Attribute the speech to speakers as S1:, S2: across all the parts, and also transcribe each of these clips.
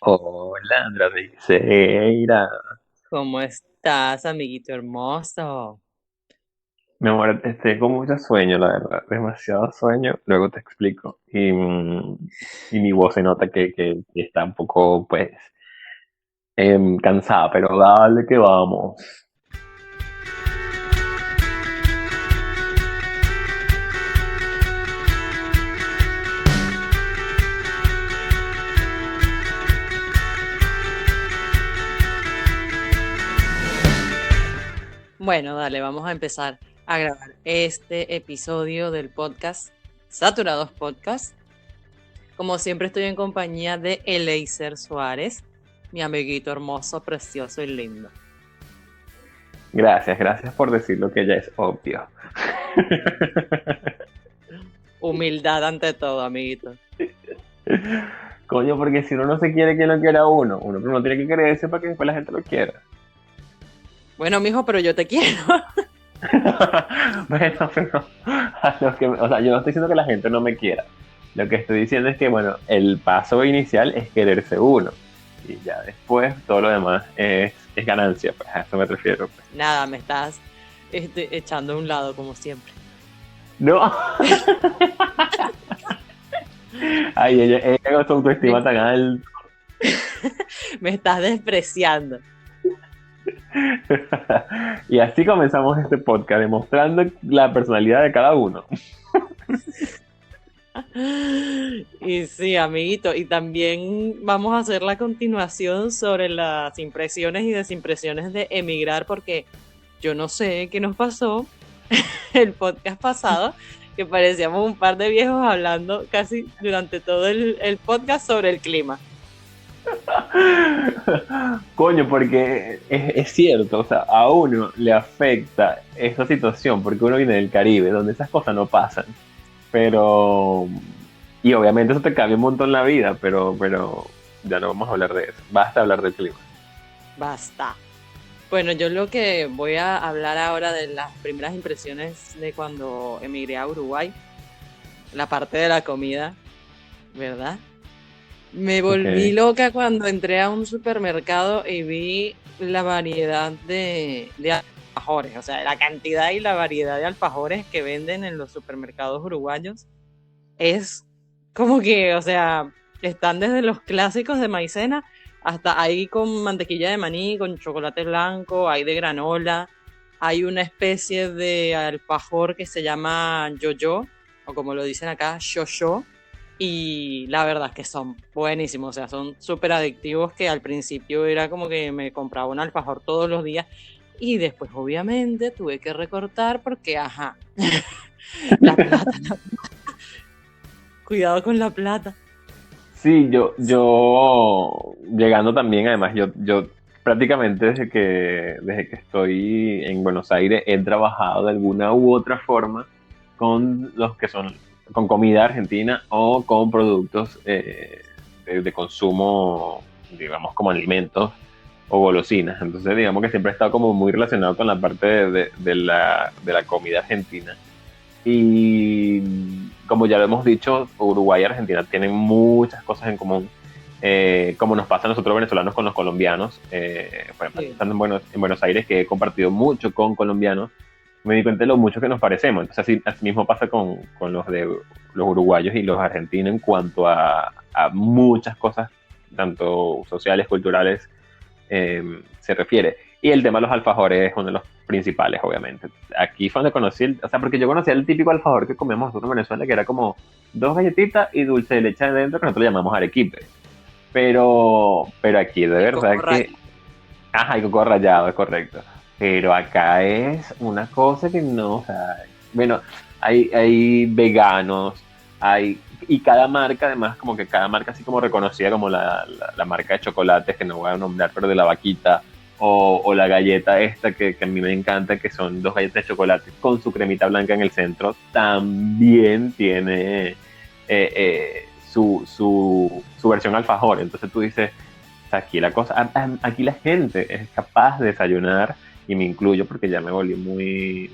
S1: Hola, Andrea Teixeira.
S2: ¿Cómo estás, amiguito hermoso?
S1: Mi amor, estoy con mucho sueño, la verdad. Demasiado sueño. Luego te explico. Y mi voz se nota que está un poco, pues, cansada, pero dale que vamos.
S2: Bueno, dale, vamos a empezar a grabar este episodio del podcast Saturados Podcast. Como siempre estoy en compañía de Eleiser Suárez, mi amiguito hermoso, precioso y lindo.
S1: Gracias por decir lo que ya es obvio.
S2: Humildad ante todo, amiguito.
S1: Coño, porque si uno no se quiere, ¿quién lo quiera a uno? Uno primero tiene que quererse para que después la gente lo quiera.
S2: Bueno, mijo, pero yo te quiero.
S1: Bueno, pero o sea, yo no estoy diciendo que la gente no me quiera. Lo que estoy diciendo es que, bueno, el paso inicial es quererse uno. Y ya después todo lo demás es ganancia, pues a eso me refiero. Pues.
S2: Nada, me estás echando a un lado, como siempre.
S1: No, ay, ella con su autoestima
S2: Me,
S1: tan alta.
S2: me estás despreciando.
S1: Y así comenzamos este podcast, demostrando la personalidad de cada uno.
S2: Y sí, amiguito, y también vamos a hacer la continuación sobre las impresiones y desimpresiones de emigrar, porque yo no sé qué nos pasó el podcast pasado, que parecíamos un par de viejos hablando casi durante todo el podcast sobre el clima.
S1: Coño, porque es cierto, o sea, a uno le afecta esa situación porque uno viene del Caribe, donde esas cosas no pasan. Pero, y obviamente eso te cambia un montón la vida, pero ya no vamos a hablar de eso. Basta hablar del clima.
S2: Basta. Bueno, yo lo que voy a hablar ahora de las primeras impresiones de cuando emigré a Uruguay, la parte de la comida, ¿verdad? Me volví
S1: Ok.
S2: loca cuando entré a un supermercado y vi la variedad de alfajores, o sea, la cantidad y la variedad de alfajores que venden en los supermercados uruguayos es como que, o sea, están desde los clásicos de maicena hasta ahí con mantequilla de maní, con chocolate blanco, hay de granola, hay una especie de alfajor que se llama yo-yo, o como lo dicen acá, yo-yo, y la verdad es que son buenísimos, o sea, son súper adictivos que al principio era como que me compraba un alfajor todos los días y después obviamente tuve que recortar porque, ajá, la plata, cuidado con la plata.
S1: Sí, yo llegando también, además, yo prácticamente desde que estoy en Buenos Aires he trabajado de alguna u otra forma con los que son, con comida argentina o con productos de consumo, digamos, como alimentos o golosinas. Entonces, digamos que siempre he estado como muy relacionado con la parte de la comida argentina. Y como ya lo hemos dicho, Uruguay y Argentina tienen muchas cosas en común, como nos pasa a nosotros venezolanos con los colombianos. Por ejemplo, aquí
S2: Sí.
S1: estando en Buenos Aires, que he compartido mucho con colombianos, me di cuenta de lo mucho que nos parecemos. Entonces, así mismo pasa con los uruguayos y los argentinos en cuanto a muchas cosas, tanto sociales, culturales, se refiere. Y el tema de los alfajores es uno de los principales, obviamente. Aquí fue donde conocí, o sea, porque yo conocía el típico alfajor que comíamos nosotros en Venezuela, que era como dos galletitas y dulce de leche adentro, que nosotros le llamamos arequipe. Pero aquí de
S2: Y
S1: verdad
S2: coco
S1: que,
S2: raya.
S1: ajá, y coco rallado, es correcto. Pero acá es una cosa que no, o sea, bueno, hay veganos, y cada marca, además, como que cada marca así como reconocida como la marca de chocolates, que no voy a nombrar, pero de la vaquita, o la galleta esta que a mí me encanta, que son dos galletas de chocolate con su cremita blanca en el centro, también tiene su versión alfajor. Entonces tú dices, aquí la cosa, aquí la gente es capaz de desayunar, y me incluyo porque ya me volví muy,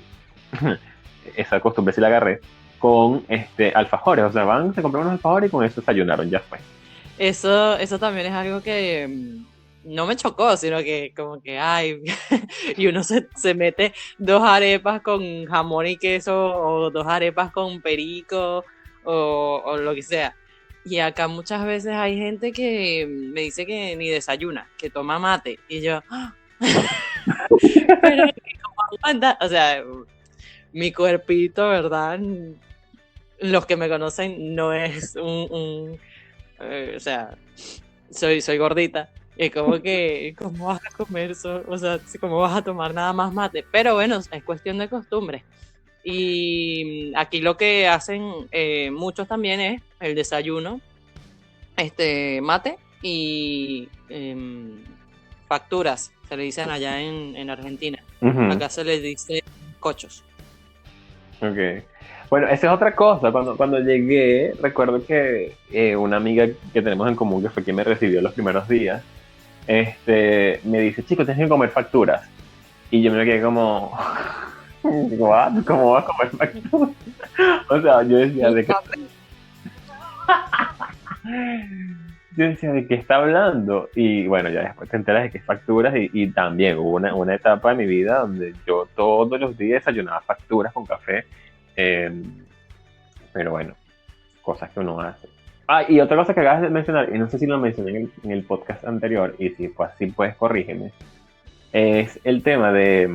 S1: esa costumbre sí la agarré, con alfajores, o sea, van, se compran unos alfajores y con eso desayunaron, ya fue.
S2: Eso también es algo que no me chocó, sino que como que, ay, y uno se mete dos arepas con jamón y queso o dos arepas con perico o lo que sea. Y acá muchas veces hay gente que me dice que ni desayuna, que toma mate. Y yo, "Ah, pero ¿cómo aguanta?". O sea, mi cuerpito, ¿verdad? Los que me conocen no es o sea, soy gordita. Y como que, ¿cómo vas a comer eso? O sea, ¿cómo vas a tomar nada más mate? Pero bueno, es cuestión de costumbre. Y aquí lo que hacen muchos también es el desayuno, mate y facturas, se le dicen allá en Argentina.
S1: Ujú.
S2: Acá se les dice cochos.
S1: Ok. Bueno, esa es otra cosa. Cuando llegué, recuerdo que una amiga que tenemos en común, que fue quien me recibió los primeros días, me dice, chico, tienes que comer facturas. Y yo me quedé como, ¿what? ¿Cómo vas a comer facturas? O sea, yo decía, ¿de qué está hablando? Y bueno, ya después te enteras de que es facturas y también hubo una etapa de mi vida donde yo todos los días desayunaba facturas con café. eh, pero bueno, cosas que uno hace. Ah, y otra cosa que acabas de mencionar, y no sé si lo mencioné en el podcast anterior, y si fue así, pues corrígeme, es el tema de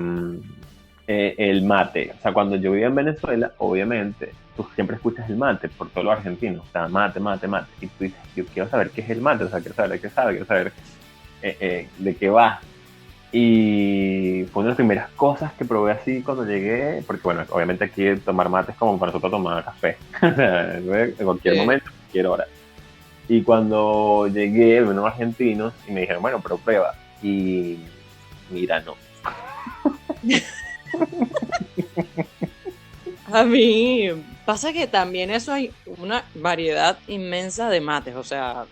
S1: el mate. O sea, cuando yo vivía en Venezuela, obviamente, tú siempre escuchas el mate por todo lo argentino. O sea, mate, mate, mate. Y tú dices, yo quiero saber qué es el mate, o sea, quiero saber de qué sabe, quiero saber de qué va. Y fue una de las primeras cosas que probé así cuando llegué, porque bueno, obviamente aquí tomar mate es como para nosotros tomar café. O sea, en cualquier
S2: Eh,
S1: momento, cualquier hora. Y cuando llegué, unos argentinos y me dijeron, bueno, pero prueba. Y mira, no.
S2: A mí pasa que también eso hay una variedad inmensa de mates, o sea,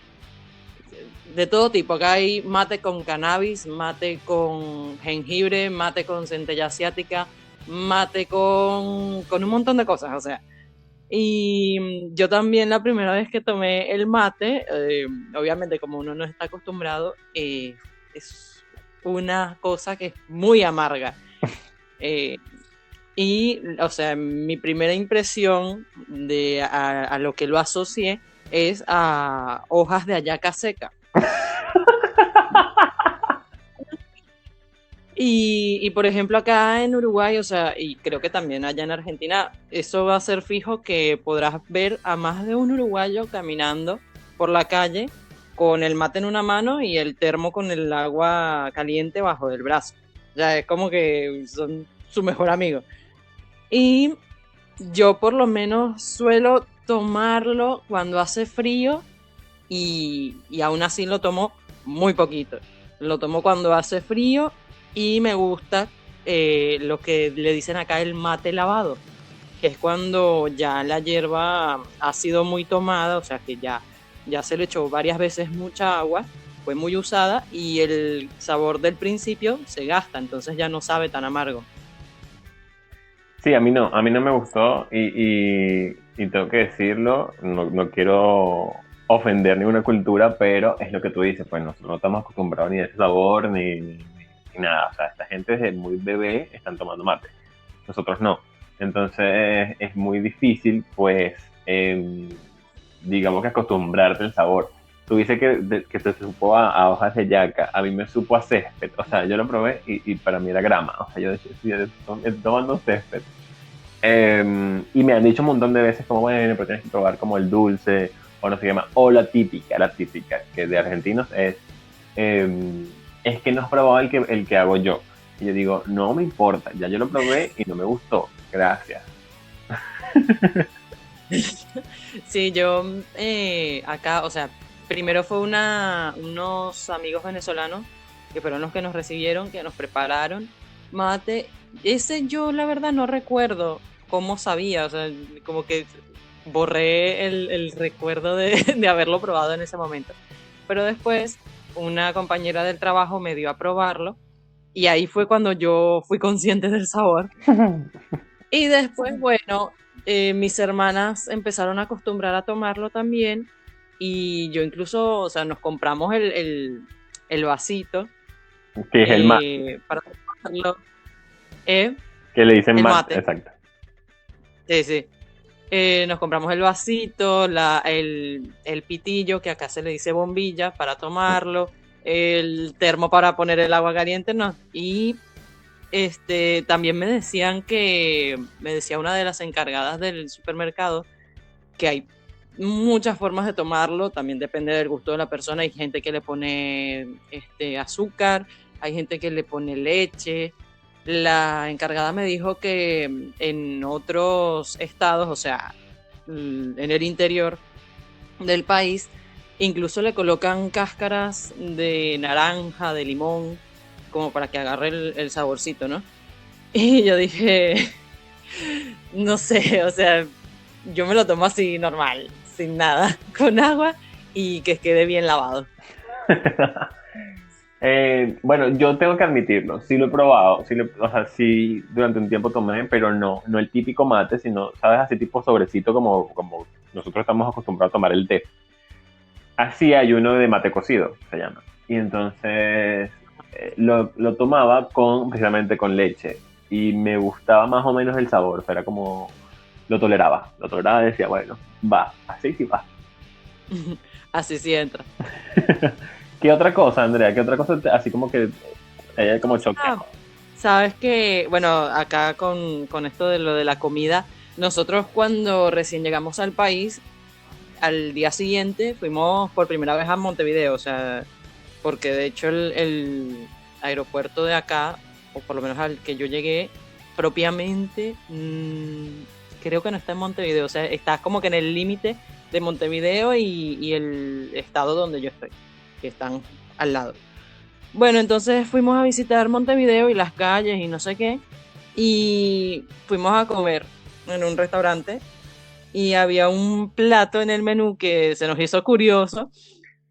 S2: de todo tipo. Acá hay mate con cannabis, mate con jengibre, mate con centella asiática, mate con un montón de cosas, o sea. Y yo también la primera vez que tomé el mate, obviamente como uno no está acostumbrado, es una cosa que es muy amarga. Eh, y, o sea, mi primera impresión a lo que lo asocié es a hojas de hallaca seca. Y, por ejemplo, acá en Uruguay, o sea, y creo que también allá en Argentina, eso va a ser fijo que podrás ver a más de un uruguayo caminando por la calle con el mate en una mano y el termo con el agua caliente bajo del brazo. O sea, es como que son su mejor amigo. Y yo por lo menos suelo tomarlo cuando hace frío y aún así lo tomo muy poquito. Lo tomo cuando hace frío y me gusta lo que le dicen acá el mate lavado, que es cuando ya la hierba ha sido muy tomada, o sea que ya se le echó varias veces mucha agua, fue muy usada y el sabor del principio se gasta, entonces ya no sabe tan amargo.
S1: Sí, a mí no me gustó y tengo que decirlo, no quiero ofender ninguna cultura, pero es lo que tú dices, pues nosotros no estamos acostumbrados ni a ese sabor ni nada, o sea, esta gente desde muy bebé están tomando mate, nosotros no. Entonces es muy difícil, pues, digamos que acostumbrarte al sabor. Tú dices que te supo a hojas de yaca, a mí me supo a césped, o sea, yo lo probé y para mí era grama, o sea, yo decía, sí, estoy tomando césped. Y me han dicho un montón de veces como, bueno, pero tienes que probar como el dulce, o no sé qué más, o la típica, que de argentinos es que no has probado el que hago yo. Y yo digo, no me importa, ya yo lo probé y no me gustó, gracias.
S2: Sí, yo acá, o sea, primero fue unos amigos venezolanos que fueron los que nos recibieron, que nos prepararon mate. Ese yo la verdad no recuerdo cómo sabía, o sea, como que borré el recuerdo de haberlo probado en ese momento. Pero después una compañera del trabajo me dio a probarlo y ahí fue cuando yo fui consciente del sabor. Y después, bueno, mis hermanas empezaron a acostumbrar a tomarlo también y yo incluso, o sea, nos compramos el vasito
S1: Que es el mate,
S2: para tomarlo, eh,
S1: que le dicen
S2: el
S1: mate,
S2: mate,
S1: exacto.
S2: sí, sí. Nos compramos el vasito, el pitillo, que acá se le dice bombilla, para tomarlo, el termo para poner el agua caliente, no. Y también me decía una de las encargadas del supermercado, que hay muchas formas de tomarlo, también depende del gusto de la persona. Hay gente que le pone azúcar, hay gente que le pone leche. La encargada me dijo que en otros estados, o sea, en el interior del país, incluso le colocan cáscaras de naranja, de limón, como para que agarre el saborcito, ¿no? Y yo dije, no sé, o sea, yo me lo tomo así normal, sin nada, con agua y que quede bien lavado.
S1: Bueno, yo tengo que admitirlo, sí lo he probado, o sea, sí durante un tiempo tomé, pero no el típico mate, sino, ¿sabes? Así tipo sobrecito como nosotros estamos acostumbrados a tomar el té. Así hay uno de mate cocido, se llama. Y entonces lo tomaba precisamente con leche y me gustaba más o menos el sabor, o sea, era como, lo toleraba y decía, bueno, va, así sí va.
S2: Así sí entra.
S1: ¿Qué otra cosa, Andrea? ¿Qué otra cosa así como que haya como
S2: Ah,
S1: choqueado?
S2: sabes que, bueno, acá con esto de lo de la comida, nosotros cuando recién llegamos al país, al día siguiente fuimos por primera vez a Montevideo, o sea, porque de hecho el aeropuerto de acá, o por lo menos al que yo llegué, propiamente, creo que no está en Montevideo, o sea, está como que en el límite de Montevideo y el estado donde yo estoy, que están al lado. Bueno, entonces fuimos a visitar Montevideo y las calles y no sé qué, y fuimos a comer en un restaurante y había un plato en el menú que se nos hizo curioso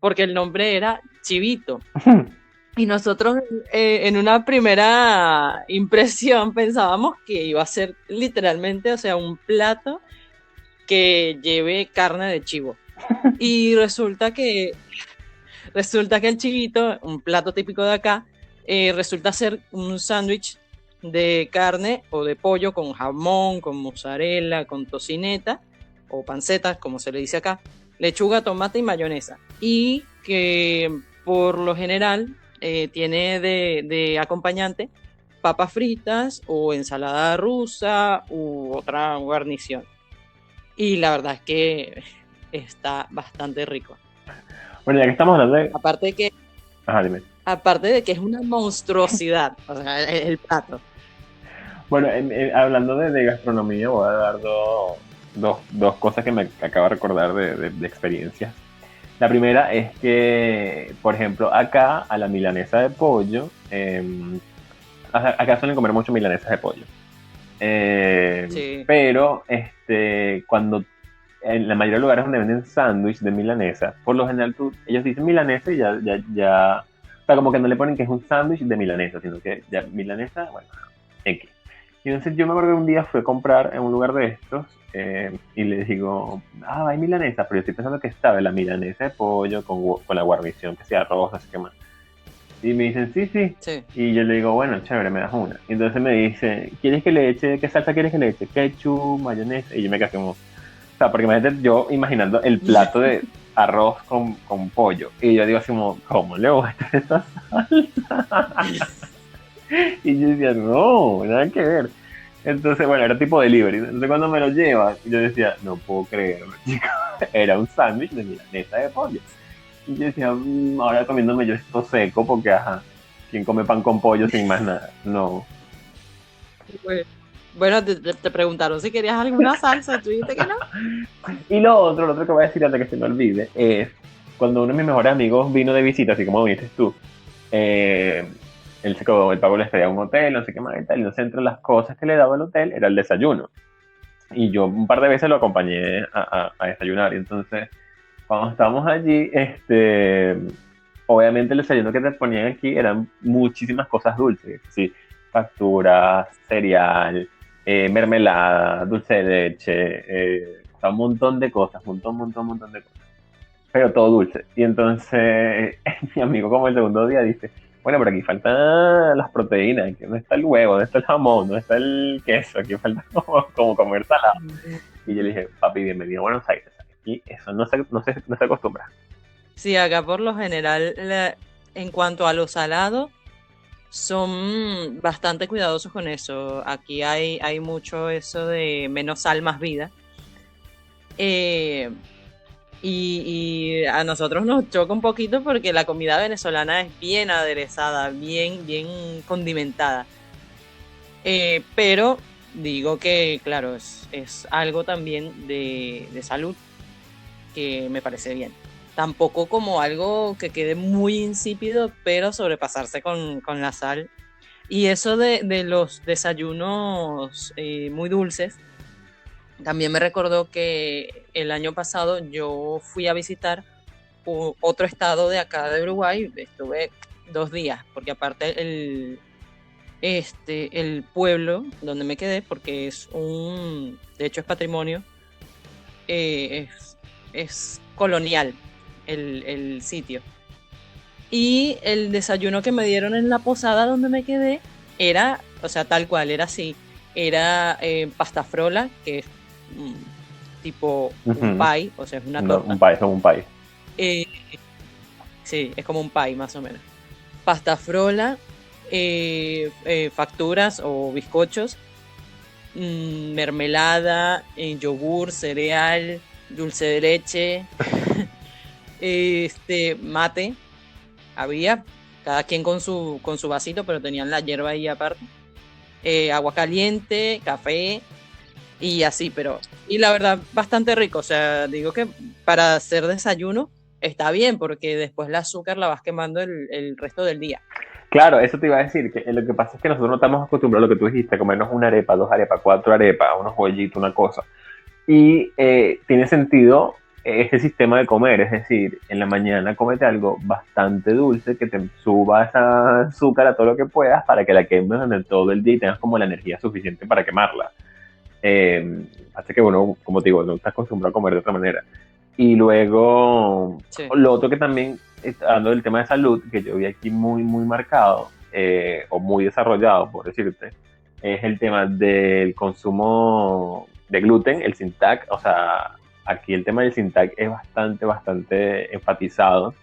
S2: porque el nombre era Chivito. Y nosotros en una primera impresión pensábamos que iba a ser literalmente, o sea, un plato que lleve carne de chivo. Y resulta que el chivito, un plato típico de acá, resulta ser un sándwich de carne o de pollo con jamón, con mozzarella, con tocineta o panceta, como se le dice acá, lechuga, tomate y mayonesa. Y que por lo general tiene de acompañante papas fritas o ensalada rusa u otra guarnición. Y la verdad es que está bastante rico.
S1: Bueno, ya que estamos hablando de...
S2: Aparte de que
S1: Ajá, dime.
S2: Aparte de que es una monstruosidad, o sea, el plato.
S1: Bueno, hablando de gastronomía, voy a dar dos cosas que me acabo de recordar de experiencias. La primera es que, por ejemplo, acá a la milanesa de pollo, acá suelen comer mucho milanesas de pollo.
S2: Sí.
S1: Pero cuando en la mayoría de lugares donde venden sándwich de milanesa, por lo general ellos dicen milanesa y ya, o sea, como que no le ponen que es un sándwich de milanesa, sino que ya milanesa, bueno, X. Y entonces yo me acuerdo que un día fui a comprar en un lugar de estos y le digo, hay milanesa, pero yo estoy pensando que estaba la milanesa de pollo con la guarnición, que sea arroz, no sé qué más. Y me dicen, sí, sí.
S2: Sí.
S1: Y yo le digo, bueno, chévere, me das una. Y entonces me dice, ¿quieres que le eche, qué salsa quieres que le eche? Ketchup, mayonesa. Y yo me quedé como, o sea, porque imagínate yo imaginando el plato de arroz con pollo. Y yo digo así como, ¿cómo le voy a echar esa salsa? Y yo decía, no, nada que ver. Entonces, bueno, era tipo delivery. Entonces cuando me lo lleva, yo decía, no puedo creerlo, chicos. Era un sándwich de milanesa de pollo. Y yo decía, ahora comiéndome yo esto seco, porque ajá, ¿quién come pan con pollo sin más nada? No.
S2: Bueno, te preguntaron si querías alguna salsa y tú dijiste que no.
S1: Y lo otro que voy a decir antes que se me olvide, es cuando uno de mis mejores amigos vino de visita, así como viniste tú, eh, él se quedó, el pago le pedía un hotel, no sé qué más y tal, y entonces entre las cosas que le daba el hotel era el desayuno. Y yo un par de veces lo acompañé a desayunar, y entonces cuando estábamos allí, obviamente el desayuno que te ponían aquí eran muchísimas cosas dulces, sí, facturas, cereal, mermelada, dulce de leche, o sea, un montón de cosas, un montón de cosas. pero todo dulce. Y entonces mi amigo como el segundo día dice, bueno, pero aquí faltan las proteínas, aquí no está el huevo, no está el jamón, no está el queso, aquí falta como comer salado. Y yo le dije, papi, bienvenido a Buenos Aires. Aquí eso no se acostumbra.
S2: Sí, acá por lo general, en cuanto a lo salado, son bastante cuidadosos con eso. Aquí hay mucho eso de menos sal, más vida. Eh, y a nosotros nos choca un poquito porque la comida venezolana es bien aderezada, bien condimentada. Pero digo que, claro, es algo también de salud que me parece bien. Tampoco como algo que quede muy insípido, pero sobrepasarse con la sal. Y eso de los desayunos muy dulces, también me recordó que el año pasado yo fui a visitar otro estado de acá de Uruguay. Estuve 2 días, porque aparte el pueblo donde me quedé, porque de hecho es patrimonio, es colonial el sitio. Y el desayuno que me dieron en la posada donde me quedé era, o sea, tal cual, era así. Era pasta frola, que es tipo un
S1: Ujú.
S2: pie, o sea, es una
S1: No, un
S2: torta.
S1: país, son un país.
S2: Eh, sí, es como un pie más o menos. Pasta frola, facturas o bizcochos, mermelada, yogur, cereal, dulce de leche, mate, había, cada quien con su vasito, pero tenían la hierba ahí aparte, agua caliente, café y así, y la verdad, bastante rico, o sea, digo que para hacer desayuno está bien, porque después el azúcar la vas quemando el resto del día.
S1: Claro, eso te iba a decir, que lo que pasa es que nosotros no estamos acostumbrados a lo que tú dijiste, a comernos una arepa, dos arepas, cuatro arepas, unos bollitos, una cosa. Y tiene sentido ese sistema de comer, es decir, en la mañana cómete algo bastante dulce que te suba esa azúcar a todo lo que puedas para que la quemes en todo el día y tengas como la energía suficiente para quemarla. Hace que uno, como te digo, no está acostumbrado a comer de otra manera. Y luego,
S2: Sí.
S1: lo otro que también, hablando del tema de salud, que yo vi aquí muy marcado, o muy desarrollado, por decirte, es el tema del consumo de gluten, el Sintac. O sea, aquí el tema del Sintac es bastante enfatizado.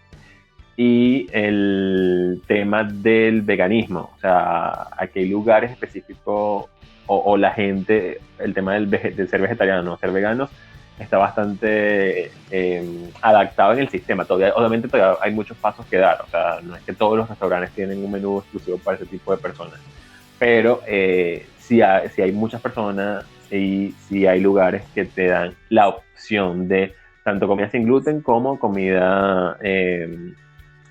S1: Y el tema del veganismo. O sea, aquí hay lugares específicos o la gente, el tema de ser vegetariano, no ser veganos, está bastante adaptado en el sistema. Obviamente todavía hay muchos pasos que dar. O sea, no es que todos los restaurantes tienen un menú exclusivo para ese tipo de personas. Pero si hay muchas personas y si hay lugares que te dan la opción de tanto comida sin gluten como comida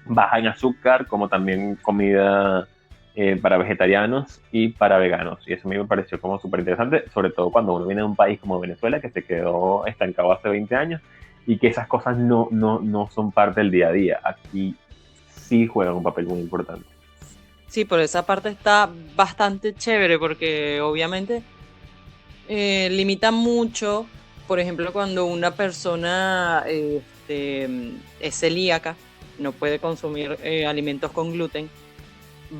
S1: baja en azúcar, como también comida para vegetarianos y para veganos. Y eso a mí me pareció como súper interesante, sobre todo cuando uno viene de un país como Venezuela, que se quedó estancado hace 20 años y que esas cosas no son parte del día a día. Aquí sí juegan un papel muy importante.
S2: Sí, por esa parte está bastante chévere porque obviamente limita mucho, por ejemplo, cuando una persona es celíaca, no puede consumir alimentos con gluten,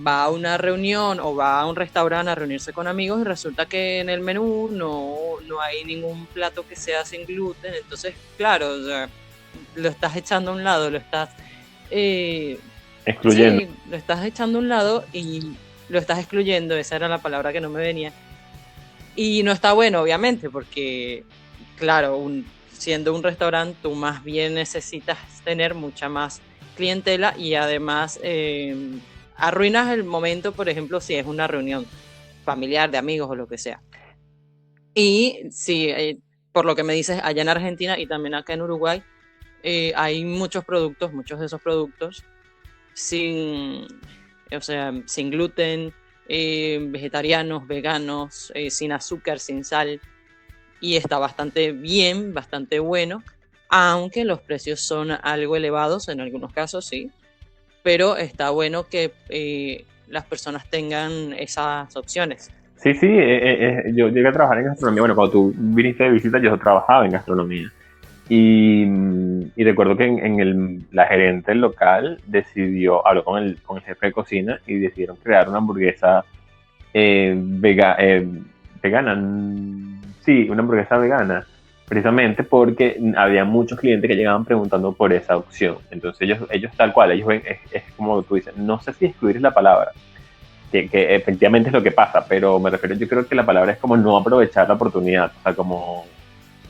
S2: va a una reunión o va a un restaurante a reunirse con amigos y resulta que en el menú no hay ningún plato que sea sin gluten. Entonces, claro, o sea, lo estás echando a un lado, eh,
S1: Excluyendo.
S2: sí, lo estás echando a un lado y lo estás excluyendo, esa era la palabra que no me venía. Y no está bueno, obviamente, porque, claro, siendo un restaurante, tú más bien necesitas tener mucha más clientela y además arruinas el momento, por ejemplo, si es una reunión familiar, de amigos o lo que sea. Y sí, por lo que me dices, allá en Argentina y también acá en Uruguay, hay muchos de esos productos sin, o sea, sin gluten, vegetarianos, veganos, sin azúcar, sin sal, y está bastante bien, bastante bueno, aunque los precios son algo elevados en algunos casos, sí, pero está bueno que las personas tengan esas opciones.
S1: Sí, yo llegué a trabajar en gastronomía. Bueno, cuando tú viniste de visita, yo trabajaba en gastronomía. Y recuerdo que la gerente local habló con el jefe de cocina y decidieron crear una hamburguesa vegana. Sí, una hamburguesa vegana, precisamente porque había muchos clientes que llegaban preguntando por esa opción. Entonces ellos tal cual, ellos ven, es como tú dices, no sé si excluir es la palabra, que efectivamente es lo que pasa, pero me refiero, yo creo que la palabra es como no aprovechar la oportunidad, o sea, como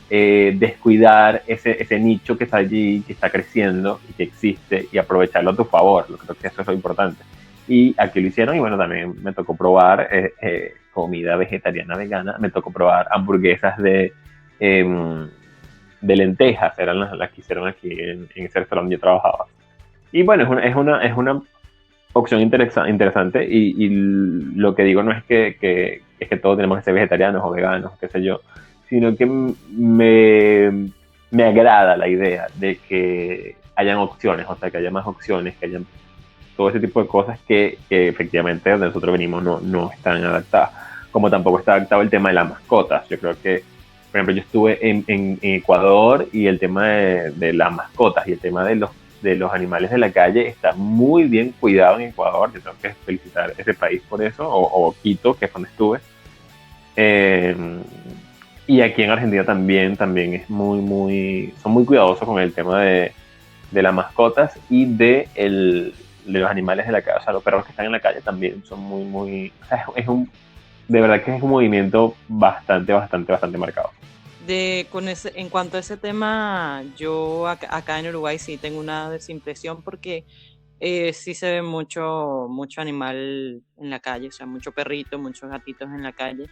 S1: descuidar ese nicho que está allí, que está creciendo y que existe y aprovecharlo a tu favor. Yo creo que eso es lo importante. Y aquí lo hicieron y bueno, también me tocó probar comida vegetariana vegana, me tocó probar hamburguesas de lentejas, eran las que hicieron aquí en ese restaurante donde yo trabajaba. Y bueno, es una opción interesante y lo que digo no es es que todos tenemos que ser vegetarianos o veganos, qué sé yo, sino que me agrada la idea de que hayan opciones, o sea, que haya más opciones, que hayan todo ese tipo de cosas que efectivamente donde nosotros venimos no están adaptadas. Como tampoco está adaptado el tema de las mascotas. Yo creo que, por ejemplo, yo estuve en Ecuador y el tema de las mascotas y el tema de los animales de la calle está muy bien cuidado en Ecuador. Yo tengo que felicitar a ese país por eso, o Quito, que es donde estuve. Eh, y aquí en Argentina también es son muy cuidadosos con el tema de las mascotas y de los animales de la calle. O sea, los perros que están en la calle también son o sea, de verdad que es un movimiento bastante marcado.
S2: En cuanto a ese tema, yo acá en Uruguay sí tengo una desimpresión porque sí se ve mucho animal en la calle, o sea, mucho perrito, muchos gatitos en la calle.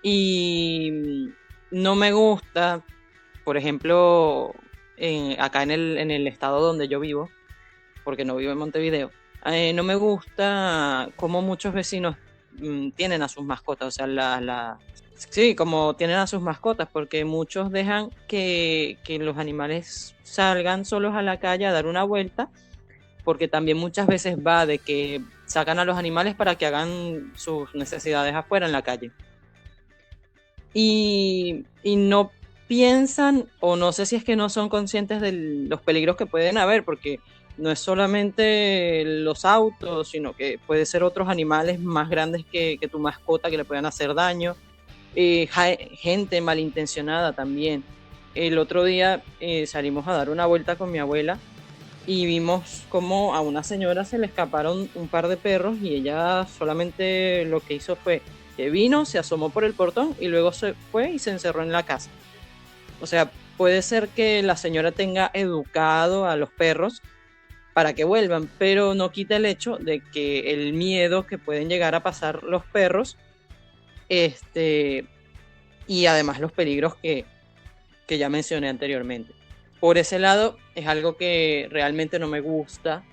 S2: Y no me gusta, por ejemplo, acá en el estado donde yo vivo, porque no vivo en Montevideo, no me gusta cómo muchos vecinos tienen a sus mascotas, o sea, sí, como tienen a sus mascotas, porque muchos dejan que los animales salgan solos a la calle a dar una vuelta, porque también muchas veces va de que sacan a los animales para que hagan sus necesidades afuera en la calle. Y no piensan, o no sé si es que no son conscientes de los peligros que pueden haber, porque no es solamente los autos, sino que puede ser otros animales más grandes que tu mascota que le puedan hacer daño, gente malintencionada también. El otro día salimos a dar una vuelta con mi abuela y vimos como a una señora se le escaparon un par de perros y ella solamente lo que hizo fue que vino, se asomó por el portón y luego se fue y se encerró en la casa. O sea, puede ser que la señora tenga educado a los perros para que vuelvan, pero no quita el hecho de que el miedo que pueden llegar a pasar los perros, y además los peligros que ya mencioné anteriormente. Por ese lado, es algo que realmente no me gusta,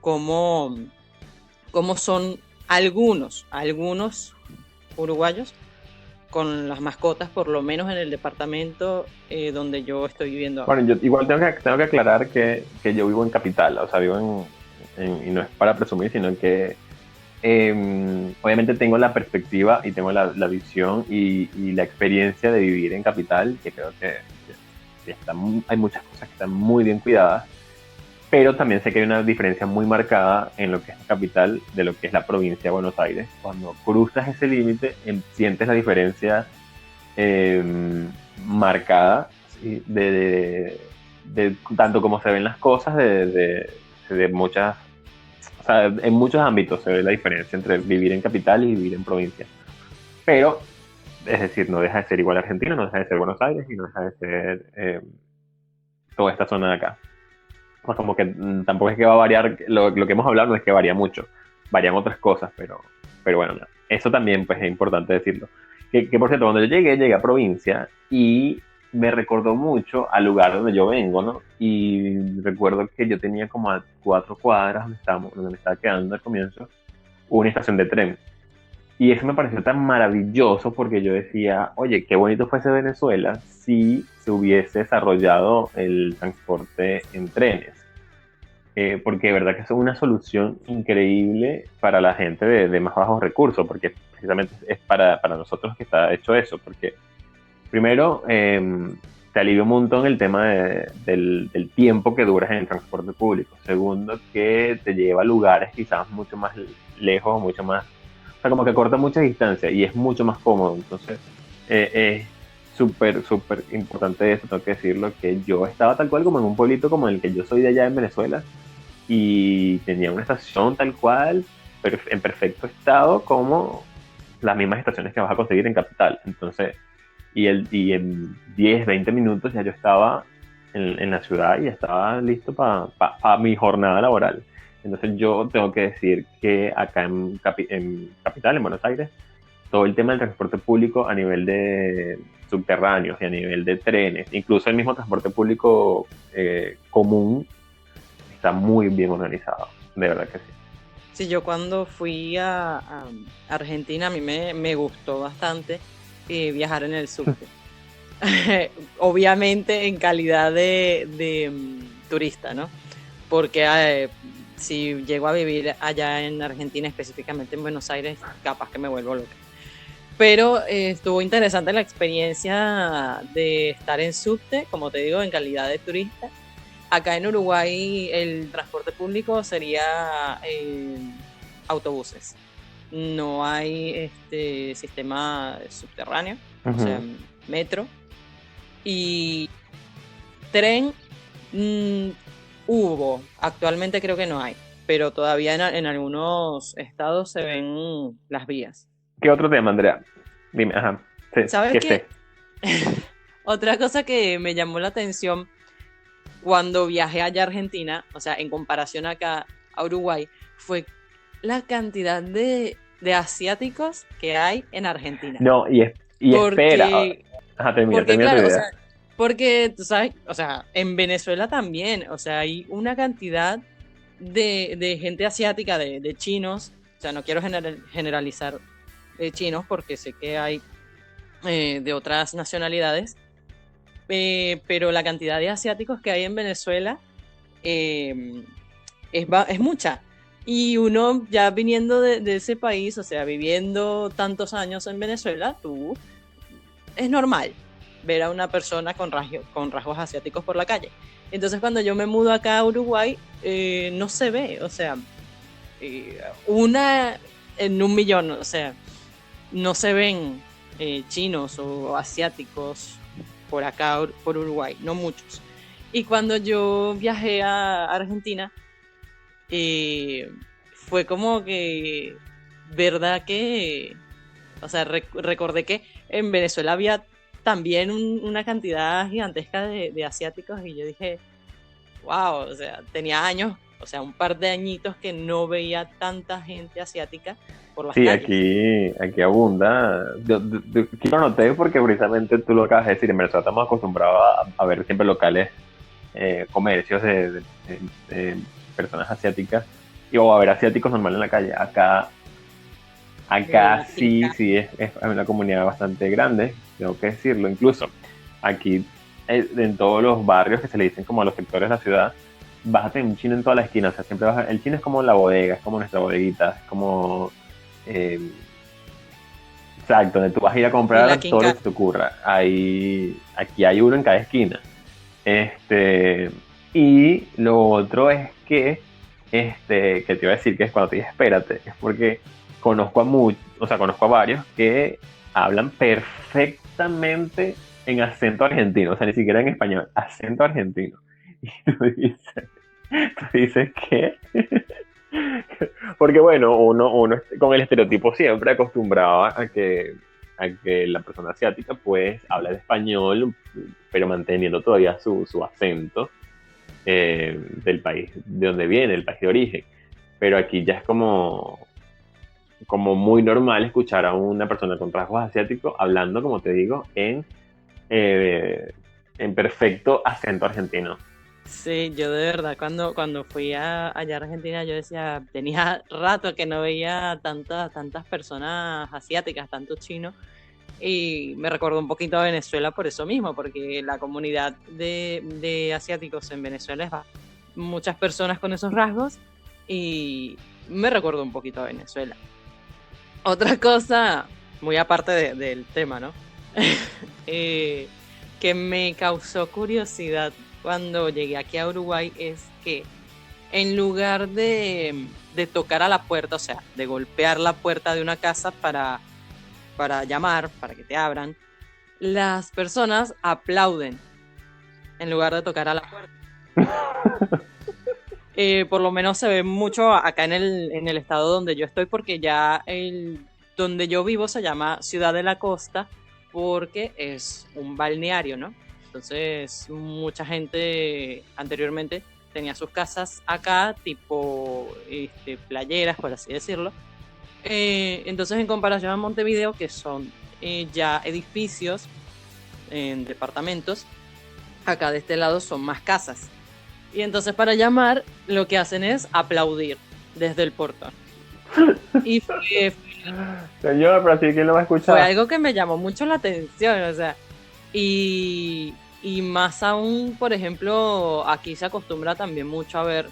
S2: cómo, cómo son algunos uruguayos con las mascotas, por lo menos en el departamento donde yo estoy viviendo ahora.
S1: Bueno, yo igual tengo que aclarar que yo vivo en capital, o sea, vivo y no es para presumir, sino que obviamente tengo la perspectiva y tengo la visión y la experiencia de vivir en capital, que creo que hay muchas cosas que están muy bien cuidadas, pero también sé que hay una diferencia muy marcada en lo que es la capital de lo que es la provincia de Buenos Aires. Cuando cruzas ese límite, sientes la diferencia eh, marcada, ¿sí? De tanto como se ven las cosas, de muchas, o sea, en muchos ámbitos se ve la diferencia entre vivir en capital y vivir en provincia. Pero, es decir, no deja de ser igual Argentina, no deja de ser Buenos Aires y no deja de ser toda esta zona de acá. Pues como que tampoco es que va a variar, lo que hemos hablado no es que varía mucho, varían otras cosas, pero bueno, no. Eso también pues es importante decirlo. Que por cierto, cuando yo llegué a provincia y me recordó mucho al lugar donde yo vengo, ¿no? Y recuerdo que yo tenía como a 4 cuadras donde me estaba quedando al comienzo, una estación de tren. Y eso me pareció tan maravilloso porque yo decía, oye, qué bonito fuese Venezuela si se hubiese desarrollado el transporte en trenes. Porque de verdad que es una solución increíble para la gente de más bajos recursos, porque precisamente es para nosotros que está hecho eso, porque primero te alivia un montón el tema del tiempo que duras en el transporte público. Segundo, que te lleva a lugares quizás mucho más lejos, mucho más, o sea, como que corta mucha distancia y es mucho más cómodo. Entonces, es súper, súper importante eso, tengo que decirlo, que yo estaba tal cual como en un pueblito como el que yo soy de allá en Venezuela y tenía una estación tal cual, en perfecto estado, como las mismas estaciones que vas a conseguir en Capital. Entonces, y en 10 20 minutos ya yo estaba en la ciudad y ya estaba listo para mi jornada laboral. Entonces yo tengo que decir que acá en Capital, en Buenos Aires, todo el tema del transporte público a nivel de subterráneos y a nivel de trenes, incluso el mismo transporte público común, está muy bien organizado, de verdad que sí.
S2: Sí, yo cuando fui a Argentina, a mí me gustó bastante viajar en el subte. Obviamente en calidad de turista, ¿no? Porque si llego a vivir allá en Argentina, específicamente en Buenos Aires, capaz que me vuelvo loca. Pero estuvo interesante la experiencia de estar en subte, como te digo, en calidad de turista. Acá en Uruguay el transporte público sería autobuses. No hay sistema subterráneo, o sea,
S1: Uh-huh.
S2: metro. Y tren hubo, actualmente creo que no hay, pero todavía en algunos estados se ven las vías.
S1: ¿Qué otro tema, Andrea? Dime, ajá, sí,
S2: ¿Sabes
S1: ¿qué
S2: qué?
S1: sé?
S2: Otra cosa que me llamó la atención cuando viajé allá a Argentina, o sea, en comparación acá a Uruguay, fue la cantidad de asiáticos que hay en Argentina.
S1: No, y espera,
S2: Porque,
S1: ajá, termina,
S2: porque
S1: termina tu
S2: claro, o sea,
S1: idea.
S2: porque tú sabes, o sea, en Venezuela también, o sea, hay una cantidad de gente asiática, de chinos, o sea, no quiero generalizar chinos porque sé que hay de otras nacionalidades, pero la cantidad de asiáticos que hay en Venezuela eh, es mucha. Y uno ya viniendo de ese país, o sea, viviendo tantos años en Venezuela, es normal ver a una persona con rasgos asiáticos por la calle. Entonces cuando yo me mudo acá a Uruguay, no se ve, o sea, una en un millón, o sea, no se ven chinos o asiáticos por acá, por Uruguay, no muchos. Y cuando yo viajé a Argentina, eh, fue como que, ¿verdad que? O sea, recordé que en Venezuela había también una cantidad gigantesca de asiáticos y yo dije, wow, o sea, tenía años, o sea, un par de añitos que no veía tanta gente asiática por las
S1: Sí,
S2: calles.
S1: aquí abunda. Aquí lo noté porque precisamente tú lo acabas de decir, en Venezuela estamos acostumbrados a ver siempre locales, comercios de personas asiáticas, o a ver asiáticos normal en la calle. Acá
S2: ¿Verdad? Sí.
S1: sí, sí, es una comunidad bastante grande, tengo que decirlo. Incluso aquí, en todos los barrios que se le dicen como a los sectores de la ciudad, vas a tener un chino en toda la esquina. O sea, siempre el chino es como la bodega, es como nuestra bodeguita, es como... eh, exacto, donde tú vas a ir a
S2: Y la
S1: comprar todo lo
S2: quinca.
S1: que te ocurra. Aquí hay uno en cada esquina. Este, y lo otro es que te iba a decir que es cuando te dije espérate, es porque conozco a muchos, o sea, conozco a varios que hablan perfectamente en acento argentino, o sea, ni siquiera en español, acento argentino. Y tú dices ¿qué? Porque bueno, uno con el estereotipo siempre acostumbrado a que la persona asiática pues habla de español, pero manteniendo todavía su acento del país de donde viene, el país de origen. Pero aquí ya es como muy normal escuchar a una persona con rasgos asiáticos hablando, como te digo, eh, en perfecto acento argentino.
S2: Sí, yo de verdad cuando fui allá a Argentina yo decía, tenía rato que no veía tantas personas asiáticas, tantos chinos, y me recordó un poquito a Venezuela por eso mismo, porque la comunidad de asiáticos en Venezuela es muchas personas con esos rasgos y me recordó un poquito a Venezuela. Otra cosa, muy aparte del tema, ¿no? Eh, que me causó curiosidad cuando llegué aquí a Uruguay es que en lugar de tocar a la puerta, o sea, de golpear la puerta de una casa para llamar, para que te abran, las personas aplauden en lugar de tocar a la puerta. Por lo menos se ve mucho acá en el estado donde yo estoy, porque ya donde yo vivo se llama Ciudad de la Costa, porque es un balneario, ¿no? Entonces, mucha gente anteriormente tenía sus casas acá, tipo playeras, por así decirlo. Entonces, en comparación a Montevideo, que son ya edificios en departamentos, acá de este lado son más casas. Y entonces para llamar lo que hacen es aplaudir desde el portón. Y
S1: Señor, pero así, ¿quién lo va a escuchar?
S2: fue algo que me llamó mucho la atención, o sea, y más aún, por ejemplo, aquí se acostumbra también mucho a ver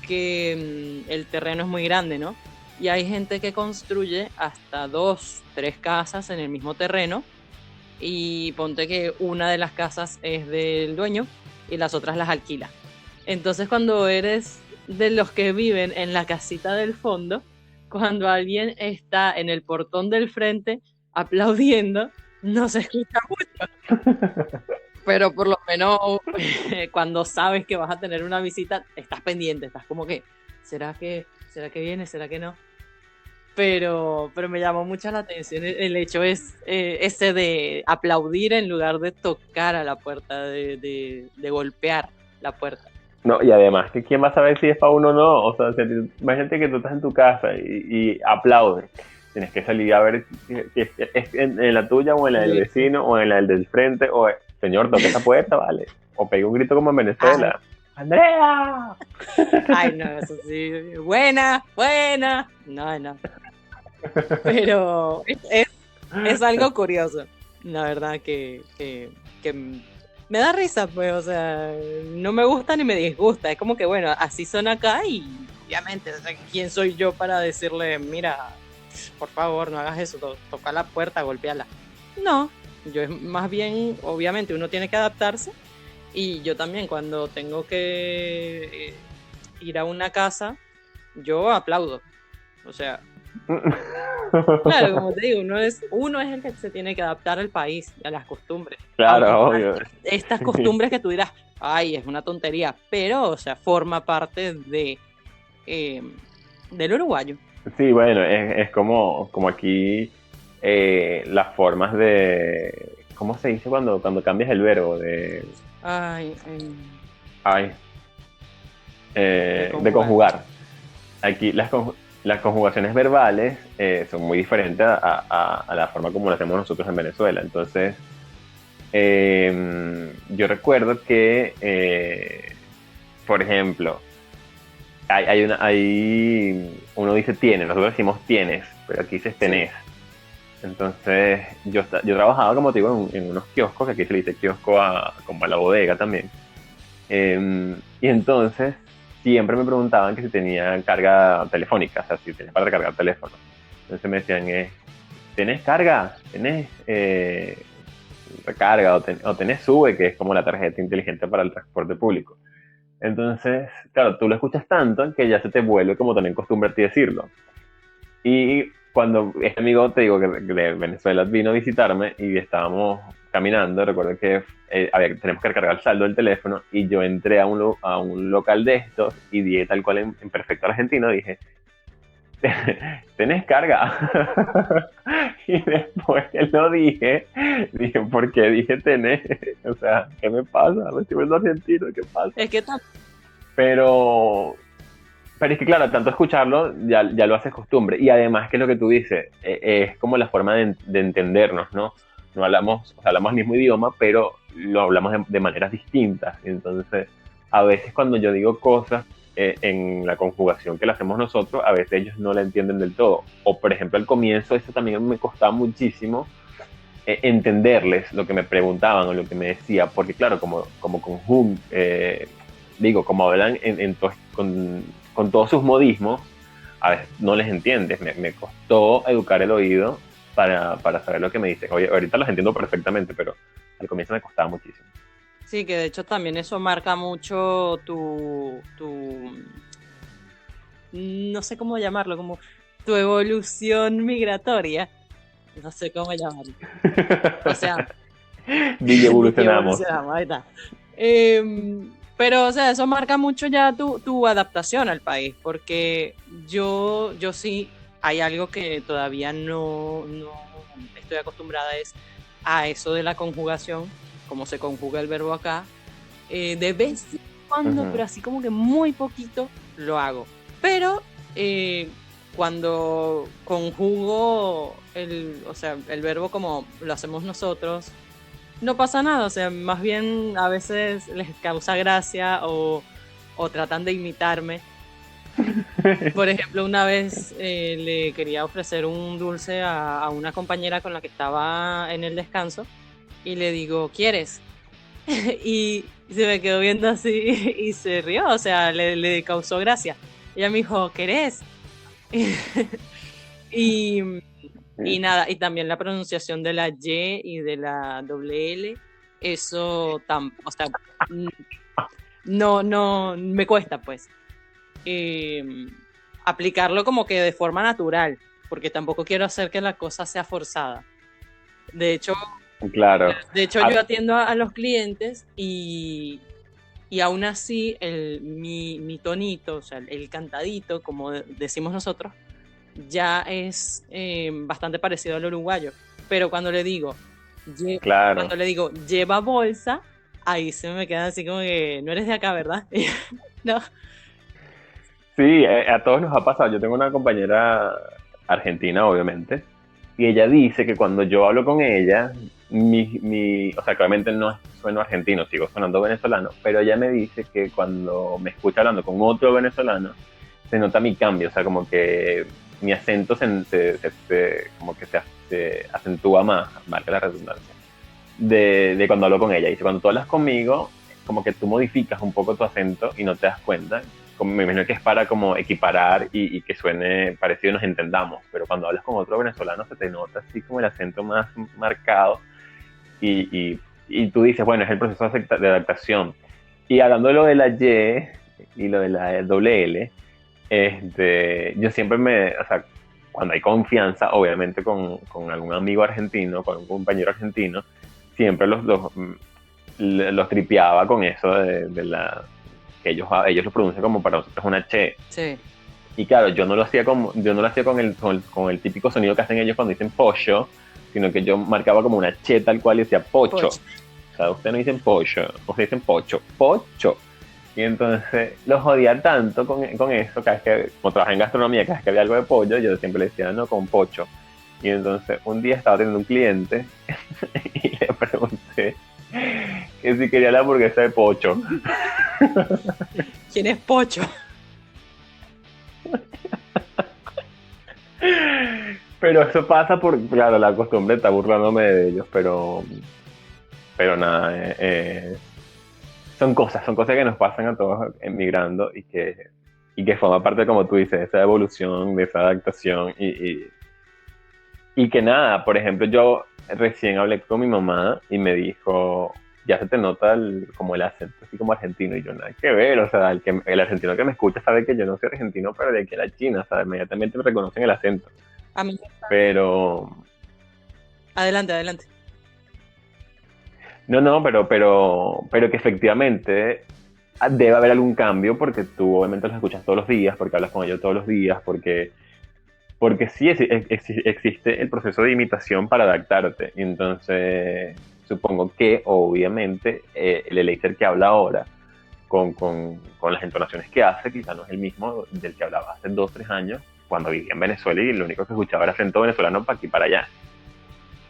S2: que el terreno es muy grande, ¿no? Y hay gente que construye hasta 2, 3 casas en el mismo terreno, y ponte que una de las casas es del dueño y las otras las alquila. Entonces, cuando eres de los que viven en la casita del fondo, cuando alguien está en el portón del frente aplaudiendo, no se escucha mucho. Pero por lo menos cuando sabes que vas a tener una visita, estás pendiente, estás como que, ¿será que viene? ¿Será que no? Pero me llamó mucho la atención el hecho es ese de aplaudir en lugar de tocar a la puerta, de golpear la puerta.
S1: No, y además, que ¿quién va a saber si es para uno o no? O sea, imagínate que tú estás en tu casa y aplaudes. Tienes que salir a ver si es en la tuya o en la del vecino o en la del frente. O, señor, toca esa puerta, vale. O pegue un grito como en Venezuela. Ay. ¡Andrea!
S2: Ay, no, eso sí. Buena. No. Pero es algo curioso. La verdad que me da risa, pues, o sea, no me gusta ni me disgusta. Es como que, bueno, así son acá y obviamente, o sea, ¿quién soy yo para decirle, mira, por favor, no hagas eso, toca la puerta, golpeala? No, yo es más bien, obviamente, uno tiene que adaptarse, y yo también cuando tengo que ir a una casa, yo aplaudo. O sea, claro, como te digo, uno es el que se tiene que adaptar al país y a las costumbres.
S1: Claro, obvio.
S2: Estas costumbres que tú dirás, ay, es una tontería, pero, o sea, forma parte del uruguayo.
S1: Sí, bueno, es como aquí las formas de... ¿Cómo se dice cuando cambias el verbo?
S2: Ay,
S1: de conjugar. Aquí las conjugaciones verbales son muy diferentes a la forma como lo hacemos nosotros en Venezuela. Entonces, yo recuerdo que, por ejemplo, uno dice tiene, nosotros decimos tienes, pero aquí dices tenés. Sí. Entonces, yo trabajaba, como te digo, en unos kioscos, que aquí se le dice kiosco como a la bodega también. Y entonces, siempre me preguntaban que si tenía carga telefónica, o sea, si tenía para recargar teléfono. Entonces me decían, ¿tenés carga? ¿Tenés recarga? ¿O tenés sube? Que es como la tarjeta inteligente para el transporte público. Entonces, claro, tú lo escuchas tanto que ya se te vuelve como también costumbre a ti decirlo. Y cuando este amigo, te digo, que de Venezuela vino a visitarme y estábamos caminando, recuerdo que tenemos que recargar el saldo del teléfono, y yo entré a un local de estos y dije tal cual en perfecto argentino, dije, ¿tenés carga? Y después lo dije, ¿por qué dije tenés? O sea, ¿qué me pasa? Me estoy viendo argentino, ¿qué pasa?
S2: Es que
S1: Pero es que claro, tanto escucharlo ya lo haces costumbre. Y además, que es lo que tú dices, es como la forma de entendernos, ¿no? No hablamos, o sea, hablamos el mismo idioma, pero lo hablamos de maneras distintas. Entonces, a veces cuando yo digo cosas en la conjugación que la hacemos nosotros, a veces ellos no la entienden del todo. O, por ejemplo, al comienzo eso también me costaba muchísimo entenderles lo que me preguntaban o lo que me decía, porque claro, como conjugan, como hablan con todos sus modismos, a veces no les entiendes. Me costó educar el oído para saber lo que me dicen. Oye, ahorita los entiendo perfectamente, pero al comienzo me costaba muchísimo.
S2: Sí, que de hecho también eso marca mucho no sé cómo llamarlo, como tu evolución migratoria. No sé cómo llamarlo. O sea,
S1: Digi
S2: ni que
S1: evolucionamos.
S2: evolucionamos, ahí está. Pero, o sea, eso marca mucho ya tu adaptación al país, porque yo sí, hay algo que todavía no estoy acostumbrada, es a eso de la conjugación, cómo se conjuga el verbo acá. De vez en cuando,
S1: Ujú.
S2: pero así como que muy poquito lo hago. Pero cuando conjugo o sea, el verbo como lo hacemos nosotros, no pasa nada, o sea, más bien a veces les causa gracia o tratan de imitarme. Por ejemplo, una vez le quería ofrecer un dulce a una compañera con la que estaba en el descanso y le digo, ¿quieres? Y se me quedó viendo así y se rió, o sea, le causó gracia. Ella me dijo, ¿querés? Y, y nada, y también la pronunciación de la Y y de la doble L, eso o sea, no, me cuesta pues eh, aplicarlo como que de forma natural, porque tampoco quiero hacer que la cosa sea forzada. De hecho,
S1: Claro.
S2: yo
S1: Ah,
S2: atiendo a los clientes y aún así mi tonito, o sea, el cantadito, como decimos nosotros, ya es bastante parecido al uruguayo. Pero
S1: claro.
S2: cuando le digo lleva bolsa, ahí se me queda así como que no eres de acá, ¿verdad? No.
S1: Sí, a todos nos ha pasado. Yo tengo una compañera argentina, obviamente, y ella dice que cuando yo hablo con ella, o sea, claramente no sueno argentino, sigo sonando venezolano, pero ella me dice que cuando me escucha hablando con otro venezolano, se nota mi cambio, o sea, como que mi acento como que se acentúa más, marca la redundancia, de cuando hablo con ella. Dice, cuando tú hablas conmigo, como que tú modificas un poco tu acento y no te das cuenta. Como, me imagino que es para como equiparar y que suene parecido y nos entendamos, pero cuando hablas con otro venezolano se te nota así como el acento más marcado y tú dices, bueno, es el proceso de adaptación. Y hablando de lo de la Y y lo de la doble L, yo siempre o sea, cuando hay confianza, obviamente con algún amigo argentino, con un compañero argentino, siempre los tripeaba con eso de la que ellos lo pronuncian como para nosotros una che.
S2: Sí.
S1: Y claro, yo no lo hacía con el típico sonido que hacen ellos cuando dicen pollo, sino que yo marcaba como una che tal cual y decía pocho.
S2: Poch.
S1: O sea, ustedes no dicen pollo, ustedes dicen pocho, pocho. Y entonces los jodía tanto con eso, cada vez que, como trabajaba en gastronomía, cada vez que había algo de pollo, yo siempre le decía, no, con pocho. Y entonces un día estaba teniendo un cliente y le pregunté que si quería la hamburguesa de pocho.
S2: ¿Quién es Pocho?
S1: Pero eso pasa por, claro, la costumbre está burlándome de ellos, pero nada, son cosas que nos pasan a todos emigrando y que forma parte, como tú dices, de esa evolución, de esa adaptación y que nada, por ejemplo, yo recién hablé con mi mamá y me dijo, ya se te nota como el acento, así como argentino, y yo nada que ver, o sea, el argentino que me escucha sabe que yo no soy argentino, pero de aquí a la China, o sea, inmediatamente me reconocen el acento,
S2: A mí.
S1: pero
S2: Adelante, adelante.
S1: no, no, pero que efectivamente debe haber algún cambio porque tú obviamente los escuchas todos los días, porque hablas con ellos todos los días, porque sí existe el proceso de imitación para adaptarte. Y entonces, supongo que obviamente el Eliezer que habla ahora, con las entonaciones que hace, quizá no es el mismo del que hablaba hace 2 o 3 años, cuando vivía en Venezuela y lo único que escuchaba era acento venezolano para aquí y para allá.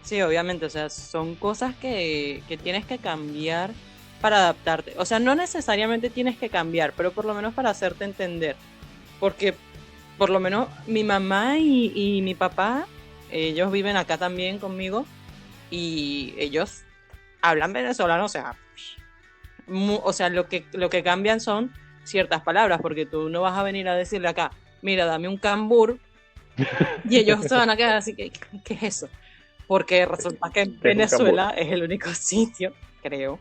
S2: Sí, obviamente, o sea, son cosas que tienes que cambiar para adaptarte. O sea, no necesariamente tienes que cambiar, pero por lo menos para hacerte entender. Porque por lo menos mi mamá y mi papá, ellos viven acá también conmigo y ellos hablan venezolano, o sea, lo que cambian son ciertas palabras, porque tú no vas a venir a decirle acá, mira, dame un cambur, y ellos se van a quedar así, ¿qué es eso? porque resulta que en
S1: ¿Qué es un
S2: Venezuela es el único sitio, creo,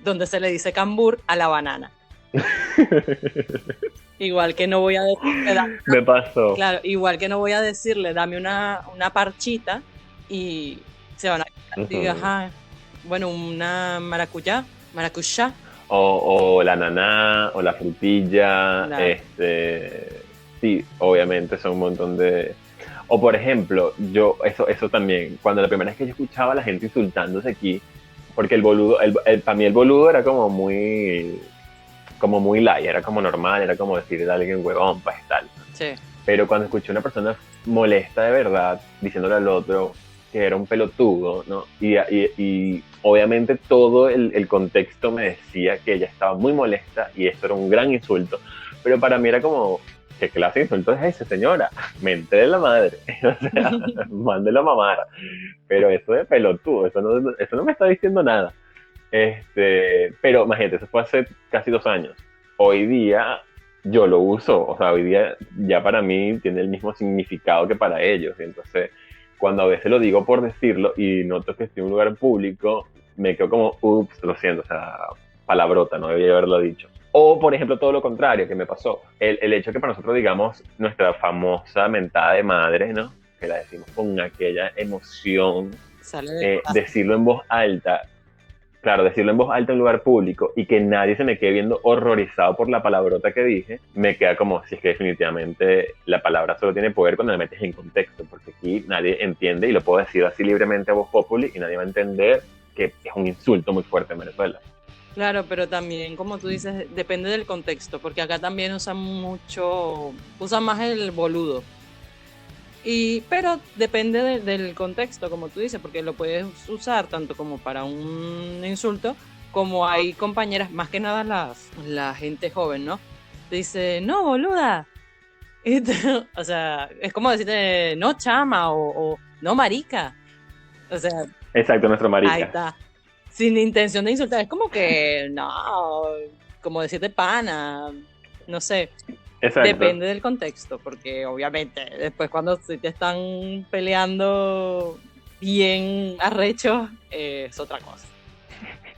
S2: donde se le dice cambur a la banana. Igual que no voy a decirle,
S1: Me pasó.
S2: claro, igual que no voy a decirle, dame una parchita y se van a decir,
S1: Ujú.
S2: ajá, bueno, una maracuyá,
S1: O la naná, o la frutilla,
S2: claro,
S1: sí, obviamente son un montón de... O por ejemplo, eso también, cuando la primera vez que yo escuchaba a la gente insultándose aquí, porque el boludo, para mí el boludo era como muy light, era como normal, era como decirle a alguien huevón, pues tal.
S2: sí,
S1: Pero cuando escuché a una persona molesta de verdad, diciéndole al otro que era un pelotudo, ¿no? Y obviamente todo el contexto me decía que ella estaba muy molesta y esto era un gran insulto. Pero para mí era como, ¿qué clase de insulto es ese, señora? Mente de la madre. O sea, mándelo a mamar. Pero eso de pelotudo, eso no me está diciendo nada. Pero imagínate, eso fue hace casi 2 años. Hoy día yo lo uso, o sea, hoy día ya para mí tiene el mismo significado que para ellos. Y entonces, cuando a veces lo digo por decirlo y noto que estoy en un lugar público, me quedo como, ups, lo siento, o sea, palabrota, no debía haberlo dicho. O, por ejemplo, todo lo contrario que me pasó. El hecho que para nosotros, digamos, nuestra famosa mentada de madre, ¿no? Que la decimos con aquella emoción,
S2: sale del corazón.
S1: decirlo en voz alta, claro, decirlo en voz alta en un lugar público y que nadie se me quede viendo horrorizado por la palabrota que dije, me queda como si es que definitivamente la palabra solo tiene poder cuando la metes en contexto, porque aquí nadie entiende y lo puedo decir así libremente a voz populi y nadie va a entender que es un insulto muy fuerte en Venezuela.
S2: Claro, pero también, como tú dices, depende del contexto, porque acá también usan más el boludo. Pero depende del contexto, como tú dices, porque lo puedes usar tanto como para un insulto, como hay compañeras, más que nada la gente joven, ¿no? Te dice, no, boluda. O sea, es como decirte, no, chama, o no, marica. O sea,
S1: Exacto, nuestro
S2: ahí
S1: marica.
S2: está. Sin intención de insultar, es como que, no, como decirte pana, no sé.
S1: Exacto.
S2: Depende del contexto, porque obviamente después cuando se te están peleando bien arrechos, es otra cosa.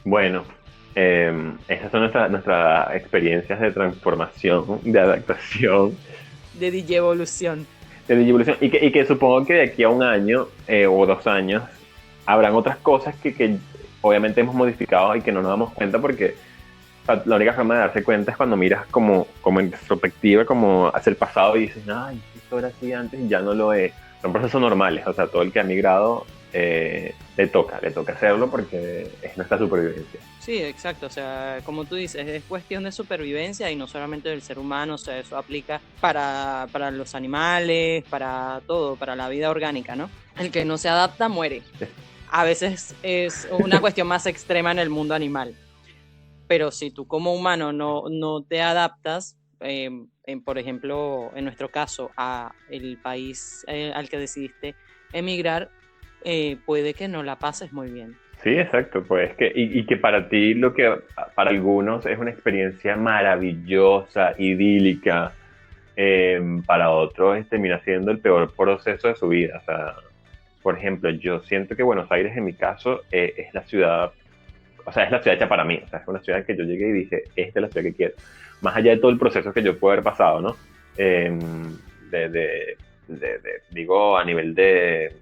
S1: Bueno, esas son nuestras experiencias de transformación, de adaptación,
S2: De DJ Evolución.
S1: de evolución, y que supongo que de aquí a un año o 2 años habrán otras cosas que obviamente hemos modificado y que no nos damos cuenta porque o sea, la única forma de darse cuenta es cuando miras como en retrospectiva, como hacia el pasado y dices, ay, esto era así antes y ya no lo es. Son procesos normales, o sea, todo el que ha migrado le toca hacerlo porque es nuestra supervivencia.
S2: Sí, exacto. O sea, como tú dices, es cuestión de supervivencia y no solamente del ser humano. O sea, eso aplica para los animales, para todo, para la vida orgánica, ¿no? El que no se adapta muere. A veces es una cuestión más extrema en el mundo animal. Pero si tú como humano no te adaptas, por ejemplo, en nuestro caso, a el país al que decidiste emigrar, puede que no la pases muy bien.
S1: Sí, exacto, pues y que para ti lo que para algunos es una experiencia maravillosa, idílica, para otros termina siendo el peor proceso de su vida. O sea, por ejemplo, yo siento que Buenos Aires en mi caso es la ciudad, o sea, es la ciudad hecha para mí. O sea, es una ciudad que yo llegué y dije, esta es la ciudad que quiero. Más allá de todo el proceso que yo puedo haber pasado, ¿no? Eh, digo, a nivel de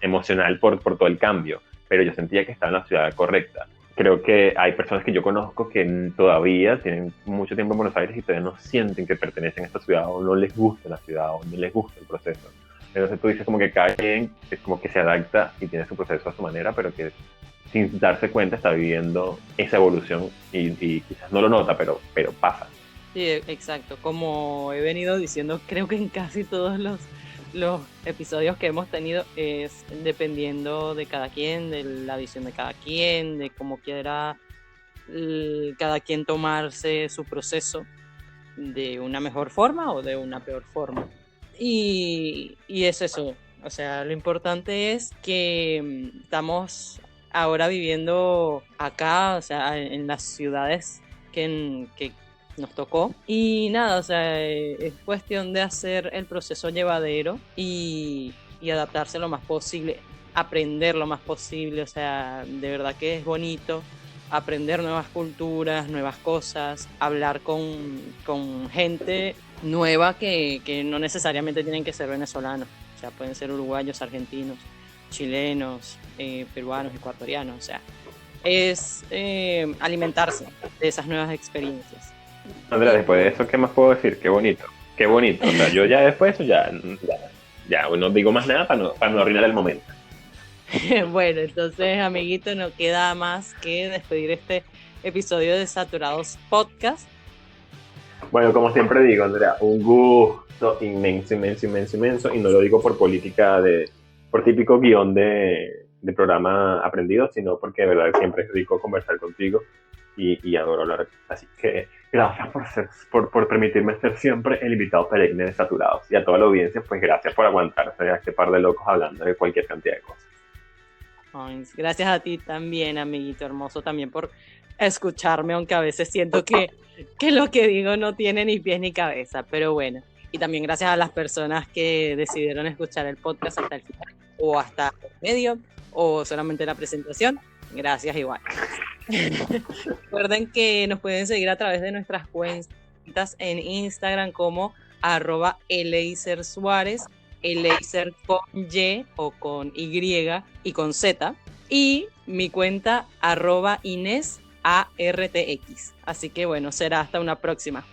S1: emocional por todo el cambio, pero yo sentía que estaba en la ciudad correcta. Creo que hay personas que yo conozco que todavía tienen mucho tiempo en Buenos Aires y todavía no sienten que pertenecen a esta ciudad o no les gusta la ciudad o no les gusta el proceso. Entonces tú dices como que cada quien es como que se adapta y tiene su proceso a su manera, pero que sin darse cuenta está viviendo esa evolución y quizás no lo nota, pero pasa.
S2: Sí, exacto. Como he venido diciendo, creo que en casi todos los episodios que hemos tenido es dependiendo de cada quien, de la visión de cada quien, de cómo quiera cada quien tomarse su proceso de una mejor forma o de una peor forma. Y es eso. O sea, lo importante es que estamos ahora viviendo acá, o sea, en las ciudades que nos tocó. Y nada, o sea, es cuestión de hacer el proceso llevadero y adaptarse lo más posible. aprender lo más posible, o sea, de verdad que es bonito aprender nuevas culturas, nuevas cosas, hablar con gente nueva que no necesariamente tienen que ser venezolanos, o sea, pueden ser uruguayos, argentinos, chilenos, peruanos, ecuatorianos, o sea, es alimentarse de esas nuevas experiencias.
S1: Andrea, después de eso, ¿qué más puedo decir? Qué bonito, qué bonito. O sea, yo ya después de eso ya no digo más nada para no arruinar el momento.
S2: Bueno, entonces, amiguito, no queda más que despedir este episodio de Saturados Podcast.
S1: Bueno, como siempre digo, Andrea, un gusto inmenso, inmenso, inmenso, inmenso, y no lo digo por política por típico guión de programa aprendido, sino porque de verdad siempre es rico conversar contigo y adoro hablar. Así que gracias por permitirme ser siempre el invitado perenne de Saturados. Y a toda la audiencia, pues gracias por aguantarse a este par de locos hablando de cualquier cantidad de cosas.
S2: Ay, gracias a ti también, amiguito hermoso, también por escucharme, aunque a veces siento que lo que digo no tiene ni pies ni cabeza, pero bueno. Y también gracias a las personas que decidieron escuchar el podcast hasta el final, o hasta el medio, o solamente la presentación. Gracias igual. Recuerden que nos pueden seguir a través de nuestras cuentas en Instagram como @eleisersuárez, Eleiser con Y o con Y y con Z, y mi cuenta @InesARTX. Así que bueno, será hasta una próxima.